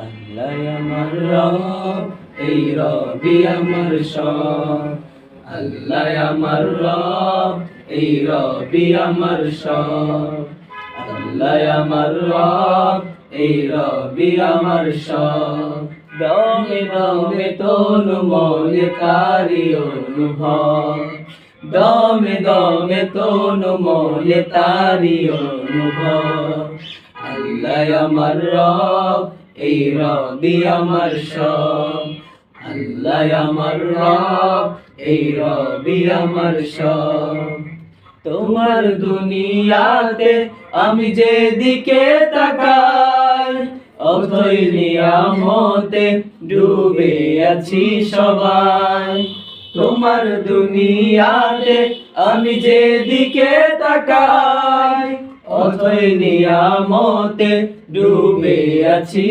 আল্লাহ আমার রব, এই রবি আমার সব। আল্লাহ আমার রব, এই রবি আমার সব। আল্লাহ আমার রব, এই রবি আমার সব। দমে দমে তনু মনে তারি অনুভব, দমে দমে তনু মনে তারি অনুভব। আল্লাহ আমার রব, এই রবি আমার সব। আল্লাহ আমার রব, এই রবি আমার সব। তোমার দুনিয়াতে আমি যেদিকে তাকাই, অথই নিয়ামতে ডুবে আছি সবাই। তোমার দুনিয়াতে আমি যেদিকে তাকাই, অথই নিয়ামতে ডুবে আছি